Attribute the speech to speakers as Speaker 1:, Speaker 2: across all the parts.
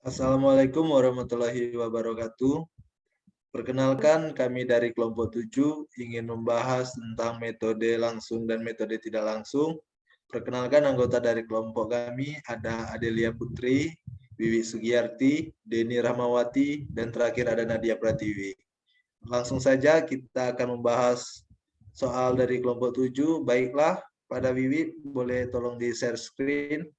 Speaker 1: Assalamualaikum warahmatullahi wabarakatuh. Perkenalkan, kami dari kelompok 7 ingin membahas tentang metode langsung dan metode tidak langsung. Perkenalkan anggota dari kelompok kami ada Adelia Putri, Wiwi Sugiyarti, Deni Rahmawati, dan terakhir ada Nadia Pratiwi. Langsung saja kita akan membahas soal dari kelompok 7. Baiklah, pada Wiwi boleh tolong di share screen.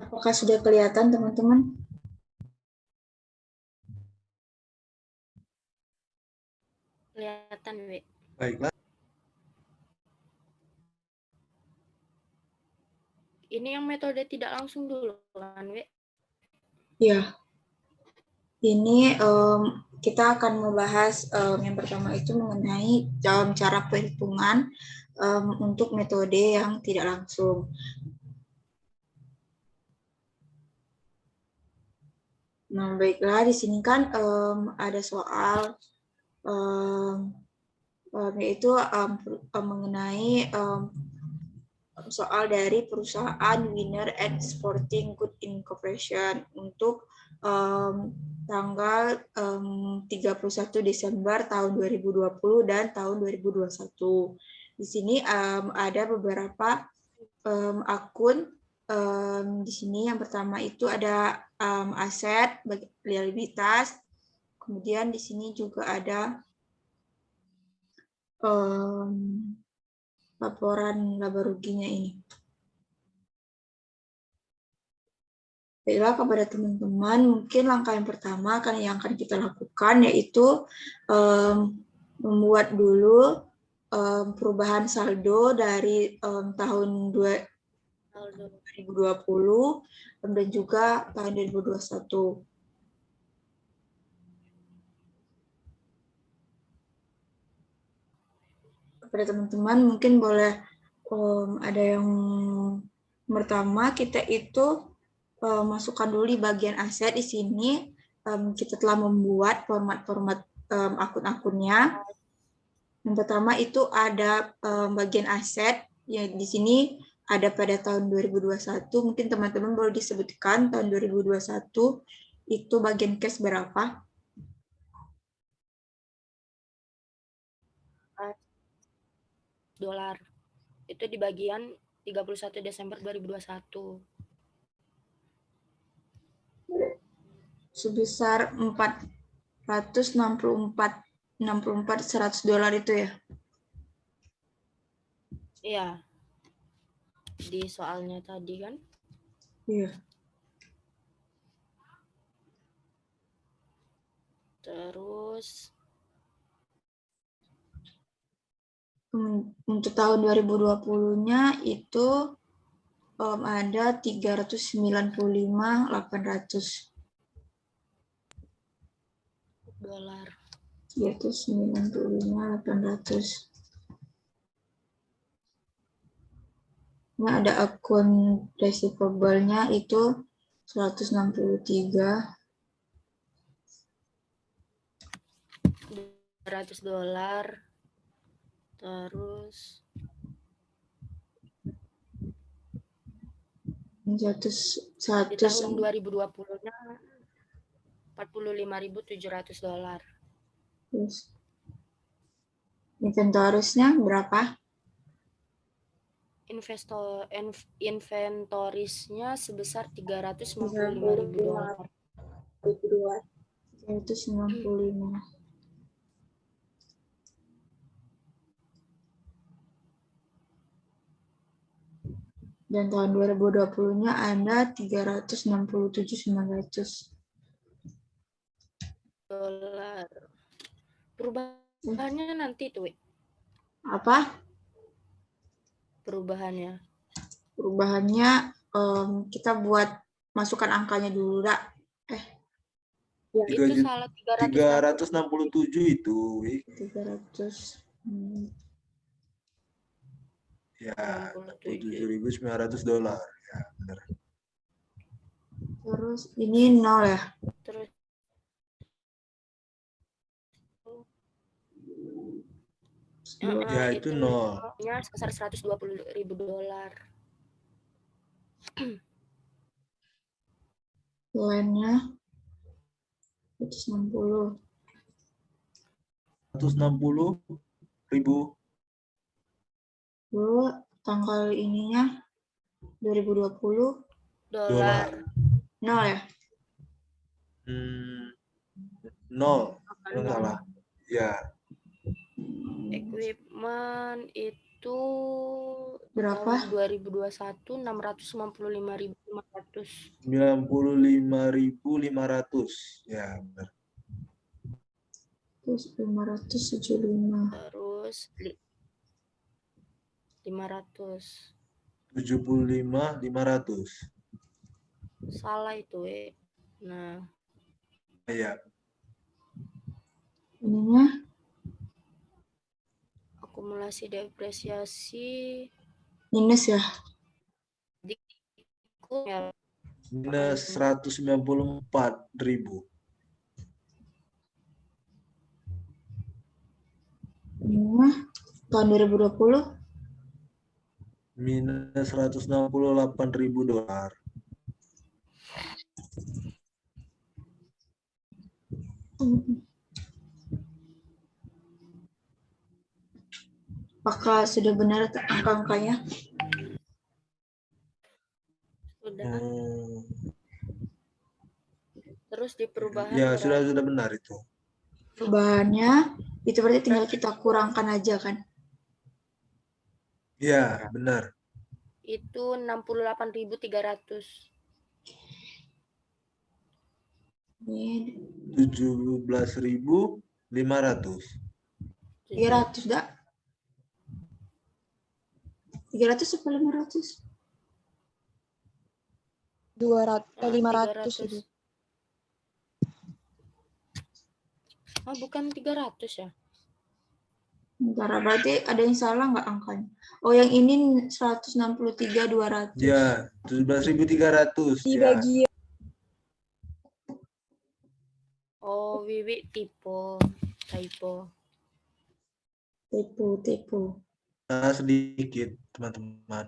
Speaker 2: Apakah sudah kelihatan, teman-teman?
Speaker 3: Kelihatan, Wi.
Speaker 1: Baiklah.
Speaker 3: Ini yang metode tidak langsung dulu, kan, Wi?
Speaker 2: Ya, ini kita akan membahas yang pertama itu mengenai cara perhitungan untuk metode yang tidak langsung. Nah, baiklah, di sini kan ada soal yaitu mengenai soal dari perusahaan Winner and Sporting Goods Incorporation untuk tanggal 31 Desember tahun 2020 dan tahun 2021. Di sini ada beberapa akun. Di sini yang pertama itu ada aset, liabilitas, kemudian di sini juga ada laporan laba ruginya ini. Baiklah, kepada teman-teman, mungkin langkah yang pertama yang akan kita lakukan yaitu membuat dulu perubahan saldo dari tahun 2020 dan juga tahun 2021. Kepada teman-teman mungkin boleh ada yang pertama kita itu masukkan dulu di bagian aset. Di sini kita telah membuat format-format akun-akunnya. Yang pertama itu ada bagian aset, ya di sini ada pada tahun 2021. Mungkin teman-teman boleh disebutkan tahun 2021 itu bagian cash berapa?
Speaker 3: $. Itu di bagian 31 Desember 2021.
Speaker 2: Sebesar $464 itu ya?
Speaker 3: Iya. Di soalnya tadi kan?
Speaker 2: Iya.
Speaker 3: Terus
Speaker 2: untuk tahun 2020-nya itu ada 395.800.
Speaker 3: $.
Speaker 2: 395.800. Ini ada akun receivable-nya itu 163.
Speaker 3: $200. Terus di tahun 2020-nya $45.700.
Speaker 2: Terus inventorisnya berapa?
Speaker 3: Inventorisnya sebesar $395.000.
Speaker 2: 395. Dan tahun 2020-nya ada 367.900.
Speaker 3: $. Perubahannya nanti tuh.
Speaker 2: Apa?
Speaker 3: Perubahannya
Speaker 2: kita buat masukkan angkanya dulu, Dak.
Speaker 3: Ya, itu salah
Speaker 1: 367 itu.
Speaker 2: 300.
Speaker 1: Ya, $67.900. Ya, benar.
Speaker 2: Terus ini 0 ya?
Speaker 3: Terus
Speaker 1: Ya, itu nol.
Speaker 3: Nolnya sebesar $120.000.
Speaker 2: Lainnya 160.
Speaker 1: 160.000
Speaker 2: Lalu tanggal ininya 2020
Speaker 3: dolar.
Speaker 2: nol ya?
Speaker 1: Nol. Kalau salah. Ya.
Speaker 3: Equipment itu
Speaker 2: Berapa?
Speaker 3: tahun 2021 $695.500.
Speaker 1: 95.500. Ya, benar.
Speaker 2: Terus 575.
Speaker 3: Terus 500.
Speaker 1: 75.500.
Speaker 3: Salah itu, Nah,
Speaker 1: Ya.
Speaker 2: Ininya
Speaker 3: akumulasi depresiasi
Speaker 2: minus ya?
Speaker 3: ya,
Speaker 1: Minus 194.000.
Speaker 2: Ininya tahun 2020
Speaker 1: Minus 168.000 dolar.
Speaker 2: apakah sudah benar angka-angkanya?
Speaker 3: sudah. Terus di perubahan
Speaker 1: Ya,
Speaker 3: berapa?
Speaker 1: sudah benar itu.
Speaker 2: Perubahannya itu berarti tinggal kita kurangkan aja kan?
Speaker 1: Ya, benar.
Speaker 3: Itu 68.300.
Speaker 2: Ini
Speaker 1: 17.500.
Speaker 2: 300 dah. 300 apa 500?
Speaker 4: 500
Speaker 3: 300.
Speaker 4: itu.
Speaker 3: Oh, bukan 300 ya?
Speaker 2: Bentar, berarti ada yang salah nggak angkanya? Oh, yang ini 163.200.
Speaker 1: Ya, 17.300.
Speaker 4: Di
Speaker 1: Ya.
Speaker 4: bagian
Speaker 3: Oh, Wiwi typo.
Speaker 2: Tipu.
Speaker 1: Nah, sedikit, teman-teman.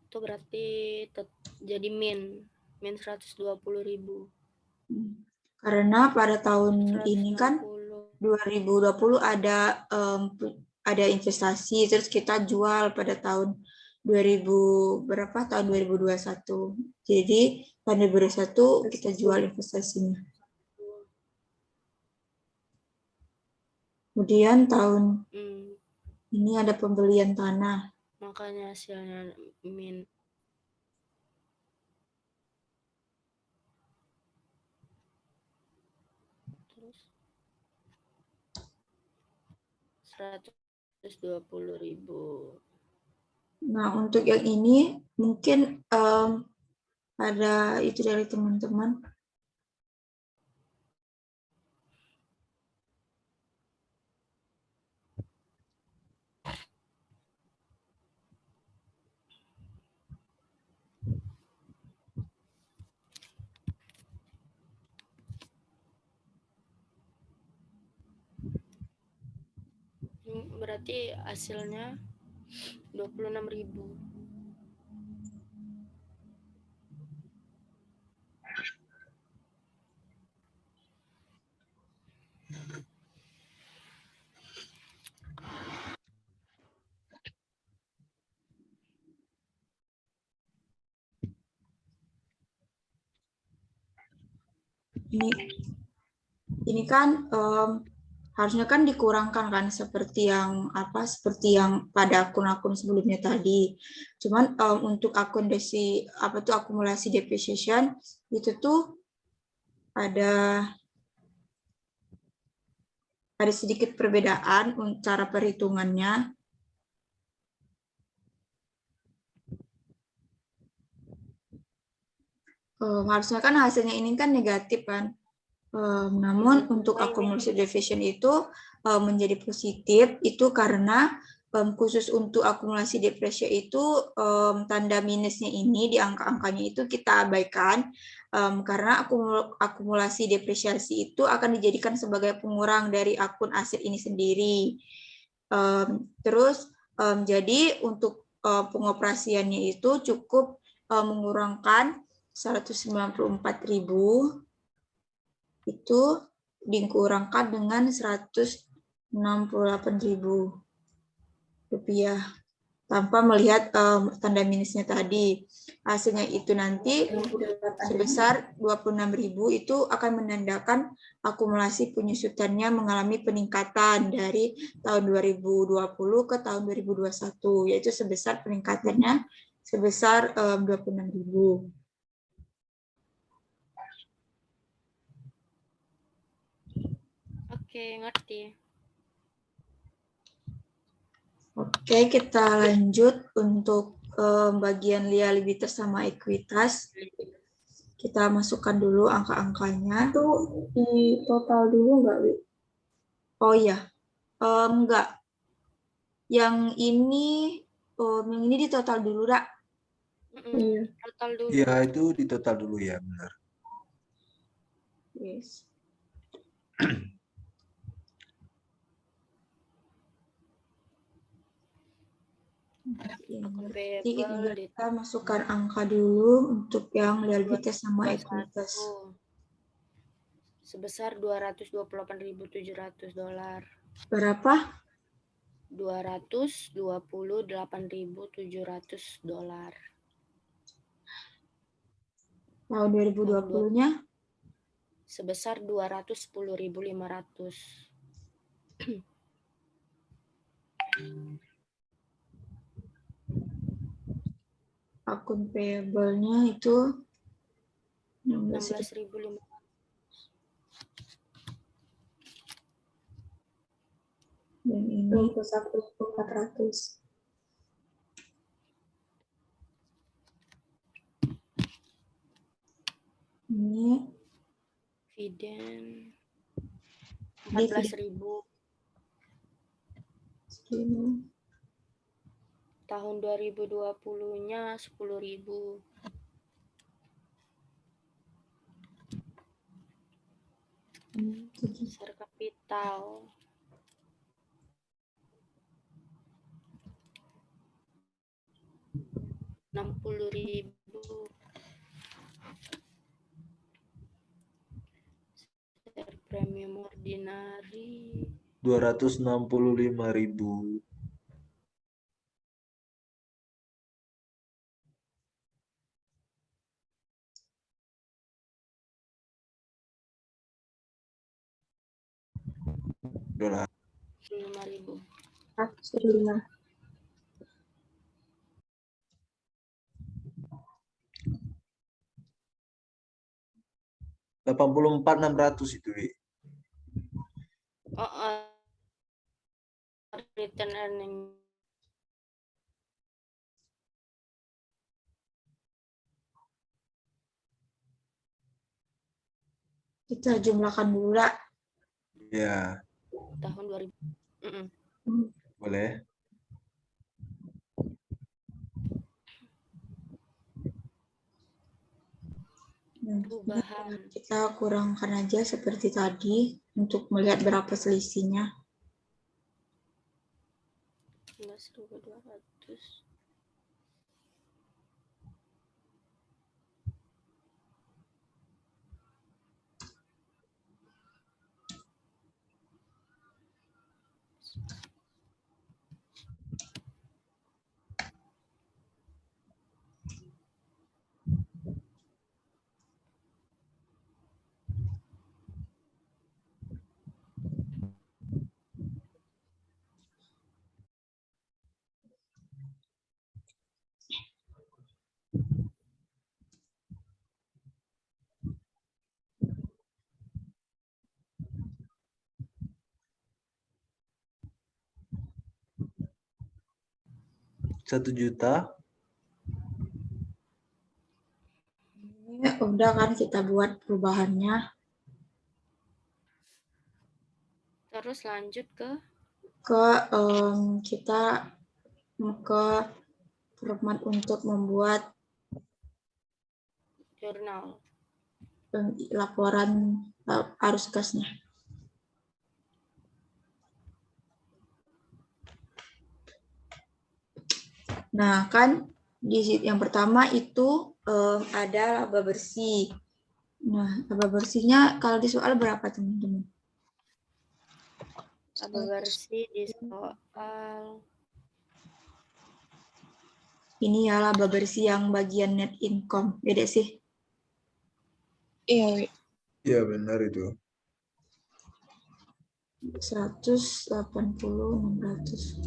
Speaker 3: Itu berarti jadi min 120.000.
Speaker 2: Karena pada tahun ini kan
Speaker 3: 160.
Speaker 2: 2020 ada investasi, terus kita jual pada tahun 2000 berapa? Tahun 2021. Jadi tahun 2021 kita jual investasinya. Kemudian tahun ini ada pembelian tanah.
Speaker 3: Makanya hasilnya min. Terus 120.000.
Speaker 2: Nah, untuk yang ini mungkin ada itu dari teman-teman.
Speaker 3: Berarti hasilnya 26.000.
Speaker 2: Ini kan harusnya kan dikurangkan kan seperti yang pada akun-akun sebelumnya tadi. Cuman untuk akumulasi depreciation itu tuh ada sedikit perbedaan cara perhitungannya. Harusnya kan hasilnya ini kan negatif kan. Namun untuk akumulasi depreciation itu menjadi positif itu karena khusus untuk akumulasi depresi itu tanda minusnya ini di angka-angkanya itu kita abaikan karena akumulasi depresiasi itu akan dijadikan sebagai pengurang dari akun aset ini sendiri. Terus jadi untuk pengoperasiannya itu cukup mengurangkan 194.000 itu dikurangkan dengan 168.000 rupiah tanpa melihat tanda minusnya tadi. Hasilnya itu nanti sebesar 26.000 itu akan menandakan akumulasi penyusutannya mengalami peningkatan dari tahun 2020 ke tahun 2021, yaitu sebesar peningkatannya sebesar 26.000.
Speaker 3: Oke, ngerti.
Speaker 2: Oke, kita lanjut untuk bagian liabilitas sama ekuitas. Kita masukkan dulu angka-angkanya. Itu di total dulu nggak, Wi? Oh iya, enggak. Yang ini di total dulu, Rak.
Speaker 3: Iya. Total dulu.
Speaker 1: Ya, itu di total dulu ya, benar.
Speaker 2: Yes. Jadi kita masukkan angka dulu untuk yang liabilitas sama ekuitas.
Speaker 3: Sebesar $228.700.
Speaker 2: Berapa?
Speaker 3: $228.700.
Speaker 2: Tahun 2020-nya?
Speaker 3: Sebesar 210.500.
Speaker 2: Akun payable-nya itu
Speaker 3: 16.500.
Speaker 2: Dan ini 21.400. Ini
Speaker 3: Dividen 14.000. Tahun 2020-nya 10.000. Besar kapital 60.000. Premium ordinary
Speaker 1: 265.000. Dolar.
Speaker 3: 5.000.
Speaker 1: 84.600 itu, Wi.
Speaker 3: Return earning.
Speaker 2: kita jumlahkan dulu, Rak.
Speaker 1: Ya,
Speaker 3: Tahun 2000.
Speaker 1: boleh.
Speaker 3: Perubahan.
Speaker 2: Kita kurangkan aja seperti tadi untuk melihat berapa selisihnya.
Speaker 3: 11.200.
Speaker 1: $1.000.000.
Speaker 2: Ini udah kan kita buat perubahannya.
Speaker 3: Terus lanjut ke
Speaker 2: kita ke format untuk membuat
Speaker 3: Jurnal.
Speaker 2: laporan arus gasnya. Nah, kan di yang pertama itu ada laba bersih. Nah, laba bersihnya kalau di soal berapa, teman-teman?
Speaker 3: Laba bersih di soal
Speaker 2: Ini ya laba bersih yang bagian net income. Beda sih.
Speaker 4: Iya, Wi.
Speaker 1: Iya, benar itu.
Speaker 2: 180, 600.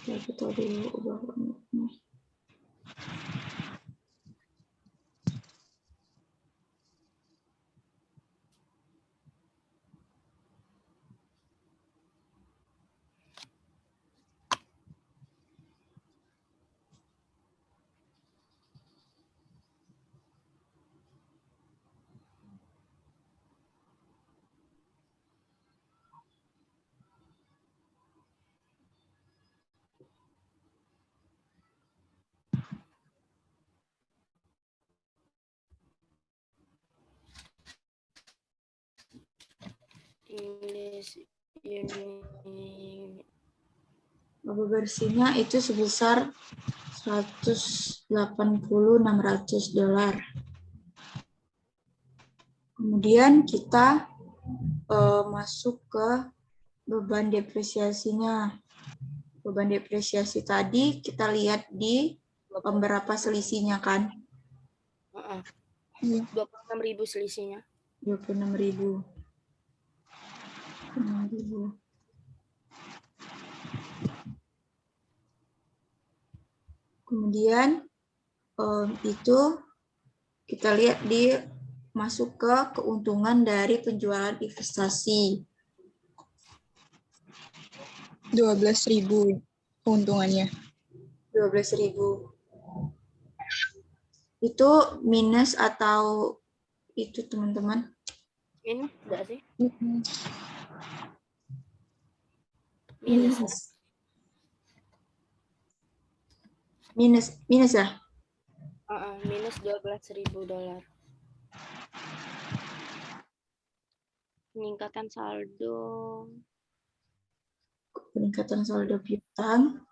Speaker 2: Ya, kita dulu ubah formatnya.
Speaker 3: English Uni.
Speaker 2: Laba bersihnya itu sebesar 180.600 dolar. Kemudian kita masuk ke beban depresiasinya. Beban depresiasi tadi kita lihat di berapa selisihnya kan?
Speaker 3: 26.000 selisihnya.
Speaker 2: 26.000. 26.000. Kemudian itu kita lihat di masuk ke keuntungan dari penjualan investasi.
Speaker 4: 12.000 keuntungannya.
Speaker 2: 12.000. Itu minus atau itu, teman-teman?
Speaker 3: Minus enggak sih?
Speaker 4: Mm-mm.
Speaker 3: Minus.
Speaker 2: Minus ya?
Speaker 3: Minus 12.000 dolar. Peningkatan saldo.
Speaker 2: Peningkatan saldo piutang.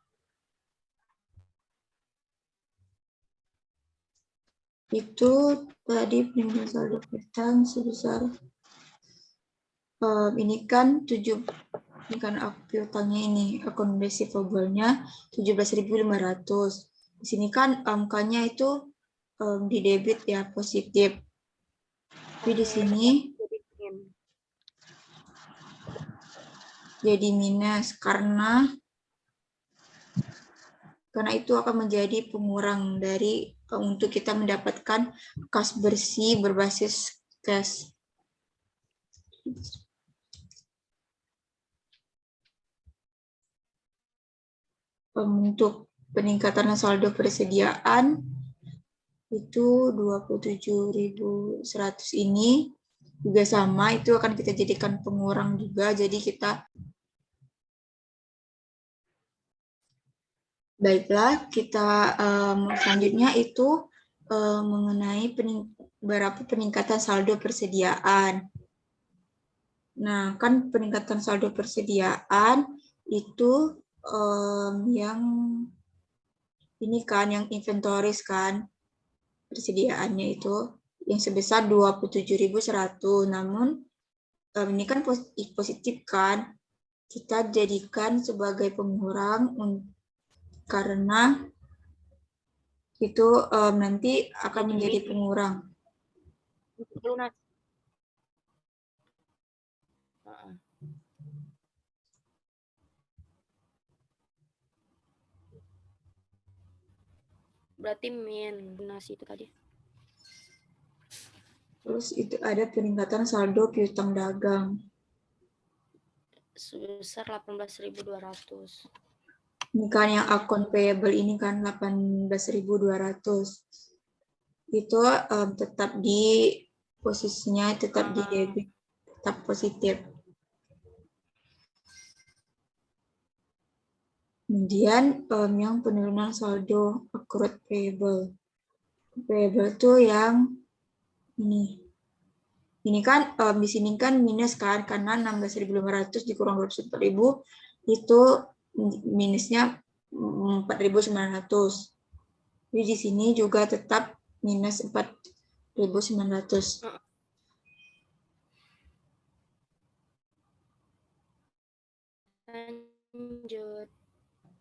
Speaker 2: Itu tadi peningkatan saldo piutang sebesar ini kan 7, ini kan piutangnya ini akun receivable-nya 17.500. Di sini kan angkanya itu di debit ya, positif. Tapi di sini jadi minus karena itu akan menjadi pengurang dari untuk kita mendapatkan kas bersih berbasis cash. Untuk peningkatan saldo persediaan itu 27.100 ini juga sama, itu akan kita jadikan pengurang juga. Jadi kita baiklah, kita selanjutnya itu mengenai berapa peningkatan saldo persediaan. Nah, kan peningkatan saldo persediaan itu yang ini kan, yang inventoris kan, persediaannya itu yang sebesar 27.100. Namun ini kan positif kan, kita jadikan sebagai pengurang karena itu nanti akan menjadi pengurang.
Speaker 3: Lunas. Berarti lunas itu tadi.
Speaker 2: Terus itu ada peningkatan saldo piutang dagang.
Speaker 3: Sebesar 18.200.
Speaker 2: Ini kan yang akun payable ini kan 18.200. itu tetap di posisinya tetap di debit, tetap positif. Kemudian yang penurunan saldo accrued payable. Payable itu yang ini. Ini kan di sini kan minus kan, karena 16.500 dikurang 24.000 itu minusnya 4.900. Jadi di sini juga tetap minus 4.900.
Speaker 3: Lanjut.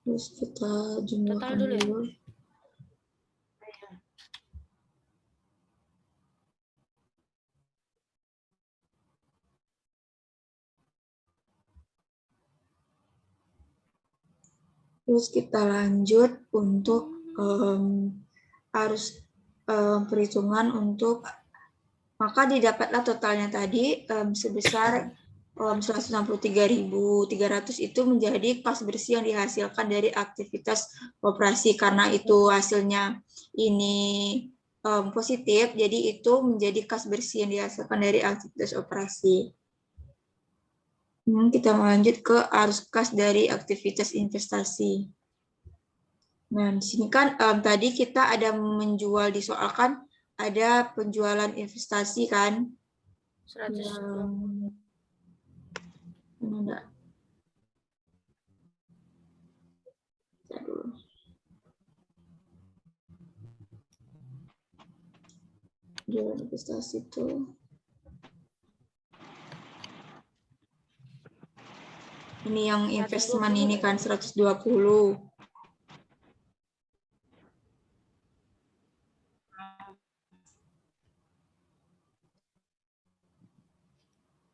Speaker 2: Terus kita jumlahkan
Speaker 3: Total dulu ya?
Speaker 2: dulu. Terus kita lanjut untuk arus perhitungan untuk, maka didapatlah totalnya tadi sebesar 163.300 itu menjadi kas bersih yang dihasilkan dari aktivitas operasi. Karena itu hasilnya ini positif, jadi itu menjadi kas bersih yang dihasilkan dari aktivitas operasi. Kita lanjut ke arus kas dari aktivitas investasi. Nah, di sini kan tadi kita ada menjual, disoalkan ada penjualan investasi kan.
Speaker 3: 120.
Speaker 2: Enggak. Jualan investasi itu. Ini yang investment ini kan 120.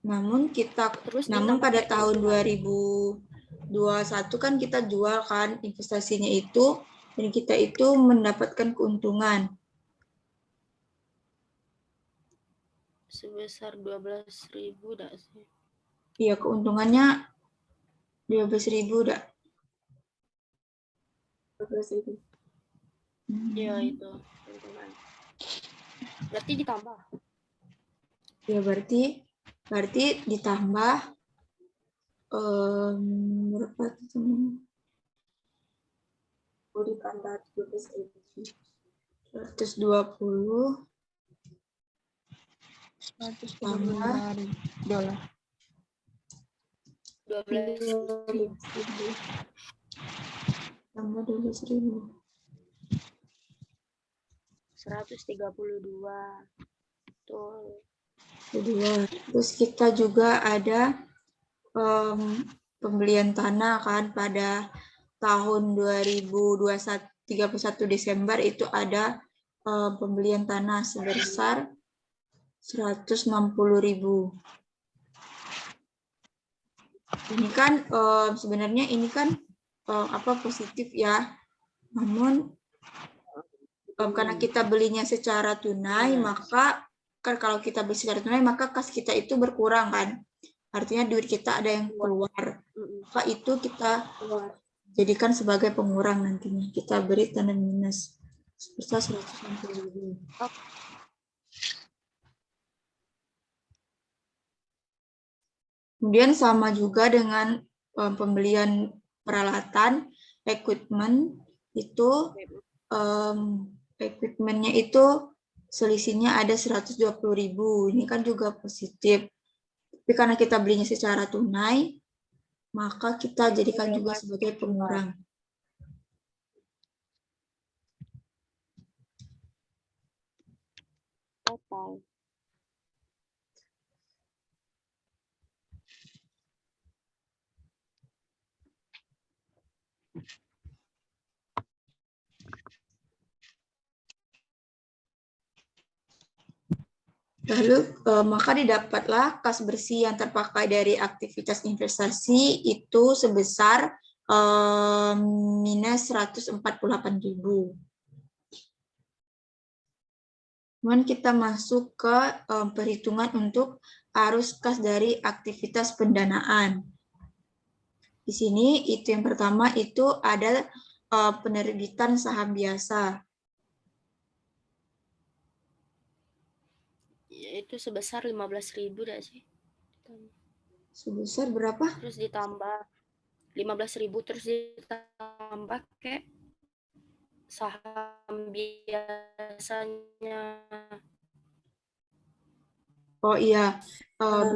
Speaker 2: Namun pada tahun 2021 kan kita jual kan investasinya itu, dan kita itu mendapatkan keuntungan
Speaker 3: sebesar 12.000 dah sih.
Speaker 2: Iya, keuntungannya 12.000 dah. 12.000.
Speaker 3: Iya itu keuntungan. Berarti ditambah.
Speaker 2: Ya berarti ditambah berapa itu? Ditambah 12.000. 120
Speaker 4: $135
Speaker 3: 12.000.
Speaker 2: tambah 12.000.
Speaker 3: 132. Tuh.
Speaker 2: Terus kita juga ada pembelian tanah kan pada tahun 2021 31 Desember itu ada pembelian tanah sebesar 160.000. Ini kan sebenarnya ini kan positif ya. Namun karena kita belinya secara tunai, maka kan kalau kita beli secara tunai maka kas kita itu berkurang kan. Artinya duit kita ada yang keluar. Maka itu kita jadikan sebagai pengurang nantinya. Kita beri tanda minus sebesar 160.000. Kemudian sama juga dengan pembelian peralatan, equipment itu equipment-nya itu selisihnya ada 120.000. Ini kan juga positif. Tapi karena kita belinya secara tunai, maka kita jadikan juga sebagai pengurang.
Speaker 3: Total.
Speaker 2: Lalu maka didapatlah kas bersih yang terpakai dari aktivitas investasi itu sebesar minus 148.000. Kemudian kita masuk ke perhitungan untuk arus kas dari aktivitas pendanaan. Di sini itu yang pertama itu ada penerbitan saham biasa.
Speaker 3: Itu sebesar 15.000 dah sih.
Speaker 2: Sebesar berapa?
Speaker 3: Terus ditambah 15.000 terus ditambah kayak saham biasanya.
Speaker 2: Oh iya,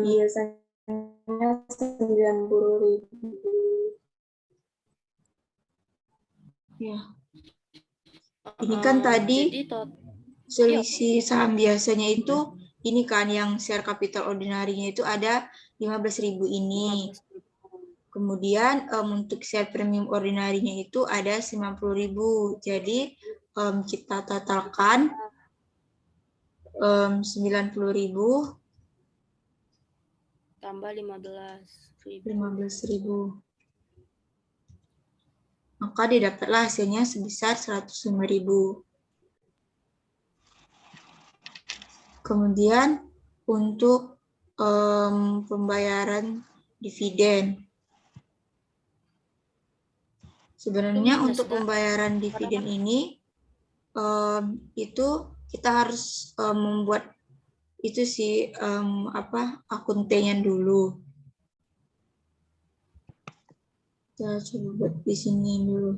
Speaker 5: biasanya 90.000.
Speaker 2: ya. Ini kan tadi
Speaker 3: Jadi
Speaker 2: selisih saham biasanya itu ini kan yang share capital ordinary-nya itu ada 15.000 ini.
Speaker 3: 15.000.
Speaker 2: Kemudian untuk share premium ordinary-nya itu ada 90.000. Jadi kita totalkan 90.000
Speaker 3: tambah 15.000.
Speaker 2: 15.000. Maka didapatlah hasilnya sebesar 105.000. Kemudian untuk pembayaran dividen. Sebenarnya untuk pembayaran dividen ini itu kita harus membuat itu sih akun T-nya dulu. Kita coba buat di sini dulu.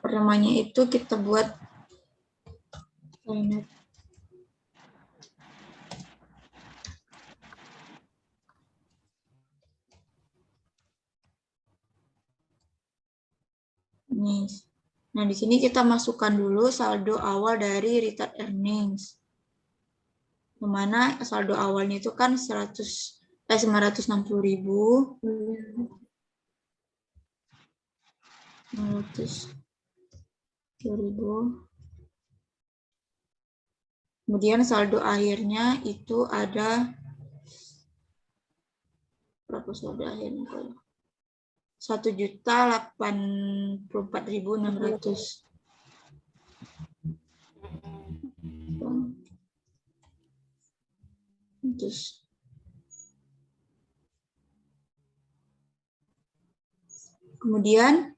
Speaker 2: Pertamanya itu kita buat nih. Nah, di sini kita masukkan dulu saldo awal dari retained earnings. Dimana saldo awalnya itu kan 960.000. 960.000. Kemudian saldo akhirnya itu ada berapa saldo akhirnya? 1.084.600. Terus kemudian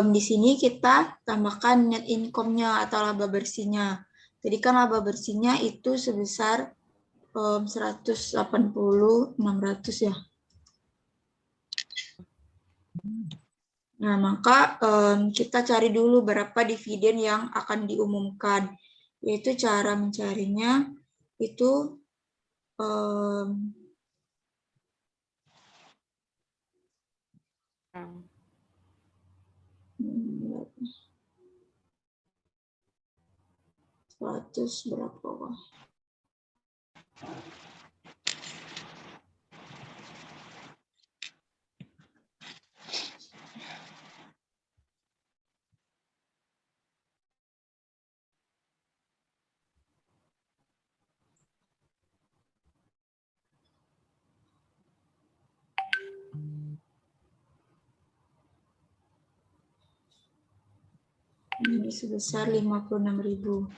Speaker 2: di sini kita tambahkan net income-nya atau laba bersihnya. Jadi kan laba bersihnya itu sebesar 180.600 ya. Nah, maka kita cari dulu berapa dividen yang akan diumumkan. Yaitu cara mencarinya itu 100 berapa? Ini sebesar 56.000.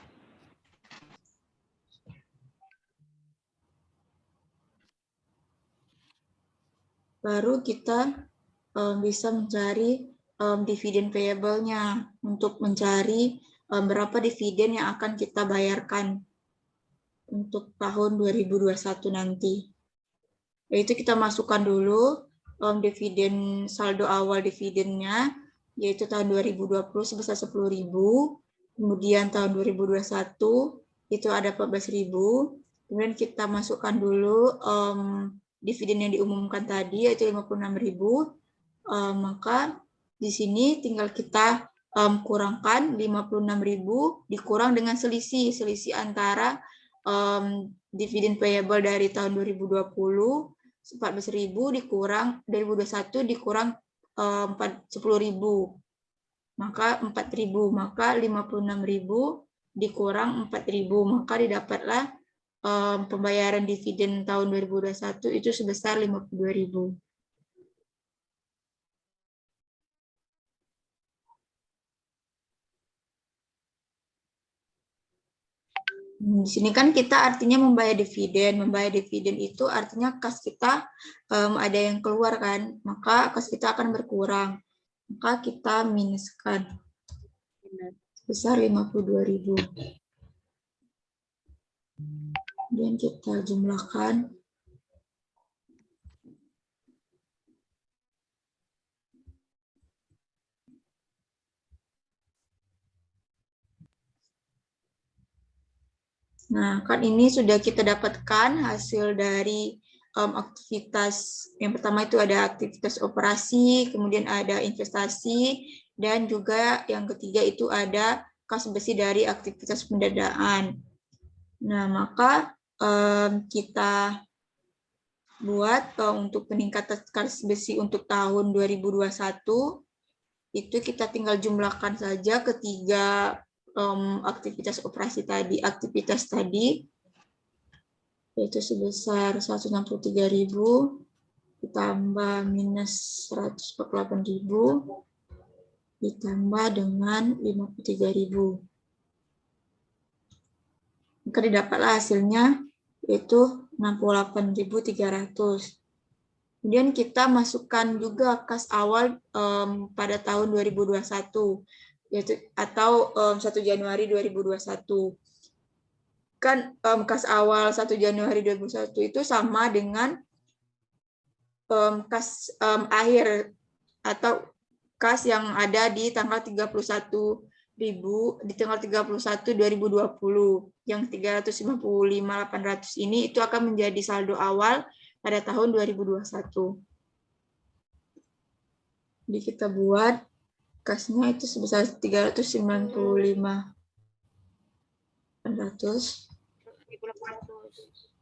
Speaker 2: Baru kita bisa mencari dividen payable-nya untuk mencari berapa dividen yang akan kita bayarkan untuk tahun 2021 nanti. Yaitu kita masukkan dulu dividen saldo awal dividennya, yaitu tahun 2020 sebesar 10.000, kemudian tahun 2021 itu ada 14.000, kemudian kita masukkan dulu dividen yang diumumkan tadi yaitu 56.000, maka di sini tinggal kita kurangkan 56.000 dikurang dengan selisih antara dividen payable dari tahun 2020 14.000 dikurang 2021 dikurang 10.000, maka 4.000, maka 56.000 dikurang 4.000, maka didapatlah pembayaran dividen tahun 2021 itu sebesar 52.000. Di sini kan kita artinya membayar dividen. Membayar dividen itu artinya kas kita ada yang keluar kan, maka kas kita akan berkurang. Maka kita minuskan sebesar 52.000. Kemudian kita jumlahkan. Nah, kan ini sudah kita dapatkan hasil dari aktivitas. Yang pertama itu ada aktivitas operasi, kemudian ada investasi, dan juga yang ketiga itu ada kas besi dari aktivitas pendadaan. Nah, maka kita buat untuk peningkatan kas besi untuk tahun 2021, itu kita tinggal jumlahkan saja ketiga aktivitas operasi tadi, yaitu sebesar 163.000 ditambah minus 148.000 ditambah dengan 53.000. Maka didapatlah hasilnya yaitu 68.300. Kemudian kita masukkan juga kas awal pada tahun 2021, yaitu atau 1 Januari 2021. Kan kas awal 1 Januari 2021 itu sama dengan kas akhir atau kas yang ada di tanggal 31.000 di tanggal 31 2020. Yang 355.800 ini itu akan menjadi saldo awal pada tahun 2021. Jadi kita buat kasnya itu sebesar 395.800.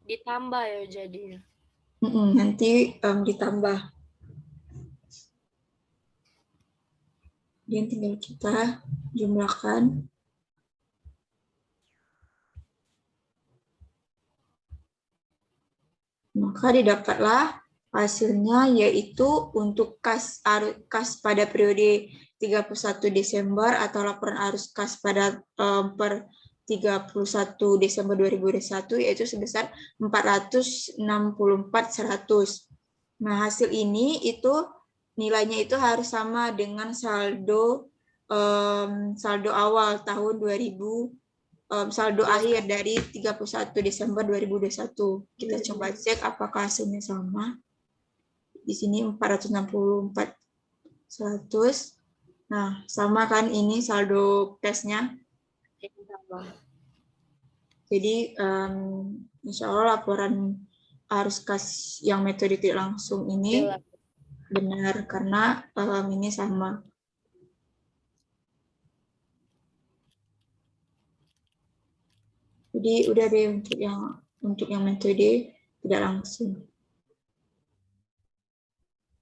Speaker 3: Ditambah ya jadinya.
Speaker 2: Nanti ditambah. Dan tinggal kita jumlahkan. Maka didapatlah hasilnya yaitu untuk kas pada periode 31 Desember atau laporan arus kas pada per 31 Desember 2021 yaitu sebesar 464.100. Nah, hasil ini itu nilainya itu harus sama dengan saldo awal tahun 2000, saldo akhir dari 31 Desember 2021. Kita coba cek apakah hasilnya sama. Di sini 464.100. Nah, sama kan ini saldo cashnya. Jadi, insya Allah laporan arus kas yang metode tidak langsung ini benar karena ini sama. Jadi udah deh untuk yang metode tidak langsung.